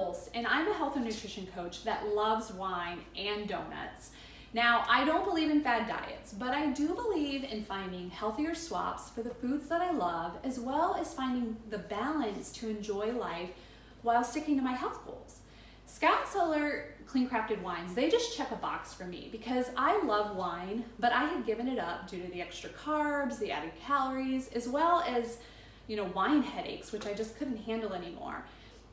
Hulse, and I'm a health and nutrition coach that loves wine and donuts. Now, I don't believe in fad diets, but I do believe in finding healthier swaps for the foods that I love, as well as finding the balance to enjoy life while sticking to my health goals. Scout and Cellar Clean-Crafted wines, they just check a box for me because I love wine, but I had given it up due to the extra carbs, the added calories, as well as, wine headaches, which I just couldn't handle anymore.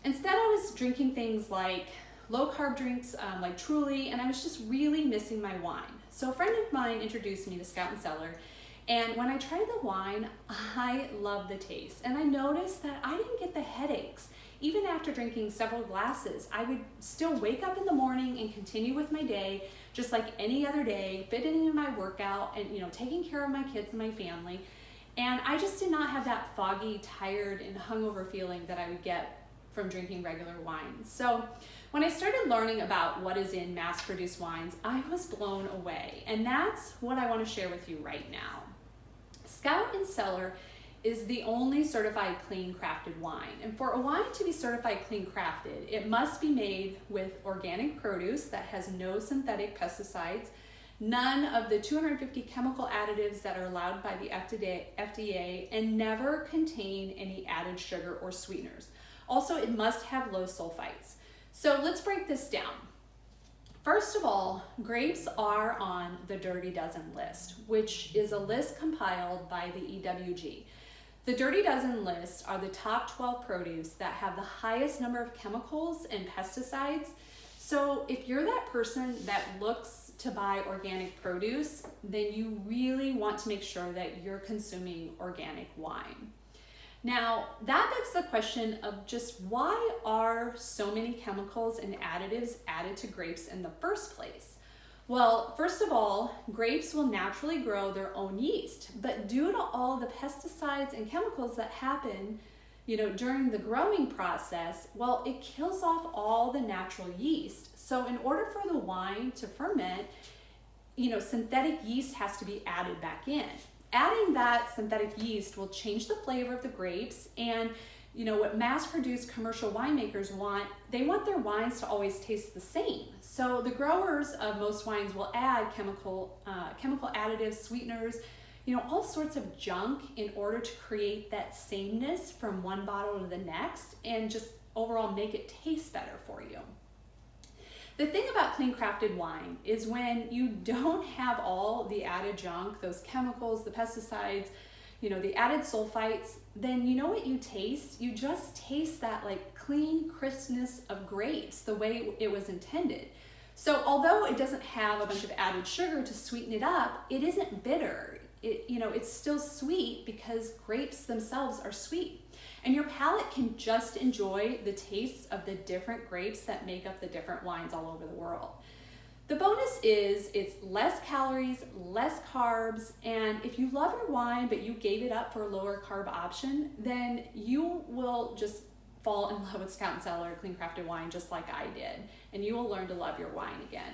Instead, I was drinking things like low carb drinks like Truly, and I was just really missing my wine. So a friend of mine introduced me to Scout and Cellar, and when I tried the wine, I loved the taste. And I noticed that I didn't get the headaches. Even after drinking several glasses, I would still wake up in the morning and continue with my day just like any other day, fitting in my workout and taking care of my kids and my family. And I just did not have that foggy, tired, and hungover feeling that I would get from drinking regular wines. So when I started learning about what is in mass-produced wines, I was blown away. And that's what I want to share with you right now. Scout and Cellar is the only certified clean-crafted wine. And for a wine to be certified clean-crafted, it must be made with organic produce that has no synthetic pesticides, none of the 250 chemical additives that are allowed by the FDA, and never contain any added sugar or sweeteners. Also, it must have low sulfites. So let's break this down. First of all, grapes are on the Dirty Dozen list, which is a list compiled by the EWG. The Dirty Dozen list are the top 12 produce that have the highest number of chemicals and pesticides. So if you're that person that looks to buy organic produce, then you really want to make sure that you're consuming organic wine. Now, that begs the question of just why are so many chemicals and additives added to grapes in the first place? Well, first of all, grapes will naturally grow their own yeast, but due to all the pesticides and chemicals that happen, during the growing process, well, it kills off all the natural yeast. So in order for the wine to ferment, synthetic yeast has to be added back in. Adding that synthetic yeast will change the flavor of the grapes, and what mass-produced commercial winemakers want, they want their wines to always taste the same. So the growers of most wines will add chemical additives, sweeteners, all sorts of junk in order to create that sameness from one bottle to the next and just overall make it taste better for you. The thing about clean-crafted wine is when you don't have all the added junk, those chemicals, the pesticides, the added sulfites, then you know what you taste? You just taste that clean crispness of grapes the way it was intended. So although it doesn't have a bunch of added sugar to sweeten it up, it isn't bitter. It's still sweet because grapes themselves are sweet. And your palate can just enjoy the tastes of the different grapes that make up the different wines all over the world. The bonus is it's less calories, less carbs, and if you love your wine but you gave it up for a lower carb option, then you will just fall in love with Scout and Cellar Clean-Crafted wine just like I did, and you will learn to love your wine again.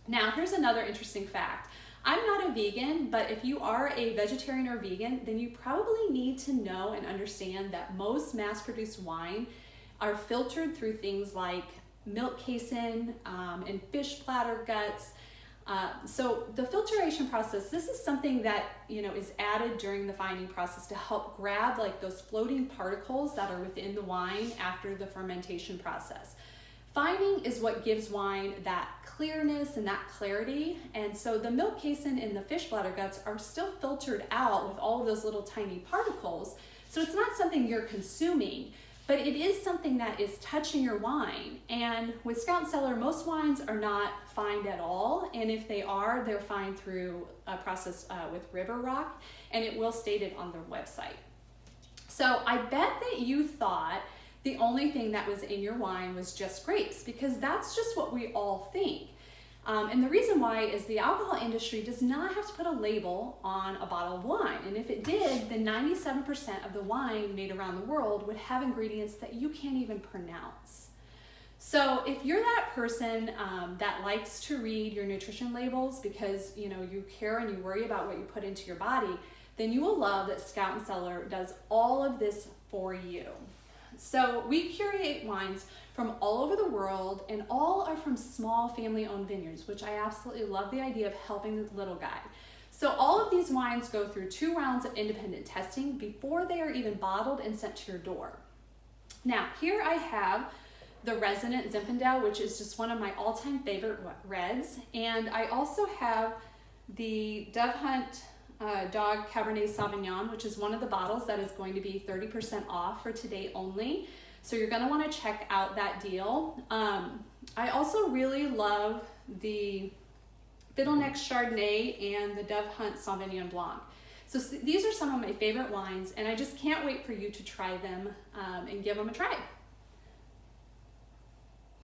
Now, here's another interesting fact. I'm not a vegan, but if you are a vegetarian or vegan, then you probably need to know and understand that most mass-produced wine are filtered through things like milk casein and fish bladder guts. So the filtration process, this is something that is added during the fining process to help grab those floating particles that are within the wine after the fermentation process. Fining is what gives wine that clearness and that clarity, and so the milk casein and the fish bladder guts are still filtered out with all of those little tiny particles, so it's not something you're consuming, but it is something that is touching your wine. And with Scout and Cellar, most wines are not fined at all, and if they are, they're fined through a process with River Rock, and it will state it on their website. So I bet that you thought the only thing that was in your wine was just grapes, because that's just what we all think. And the reason why is the alcohol industry does not have to put a label on a bottle of wine. And if it did, then 97% of the wine made around the world would have ingredients that you can't even pronounce. So if you're that person that likes to read your nutrition labels because you care and you worry about what you put into your body, then you will love that Scout and Cellar does all of this for you. So we curate wines from all over the world, and all are from small family-owned vineyards, which I absolutely love the idea of helping the little guy. So all of these wines go through 2 rounds of independent testing before they are even bottled and sent to your door. Now, here I have the Resident Zinfandel, which is just one of my all-time favorite reds. And I also have the Dove Hunt Dog Cabernet Sauvignon, which is one of the bottles that is going to be 30% off for today only. So you're gonna wanna check out that deal. I also really love the Fiddleneck Chardonnay and the Dove Hunt Sauvignon Blanc. So these are some of my favorite wines, and I just can't wait for you to try them and give them a try.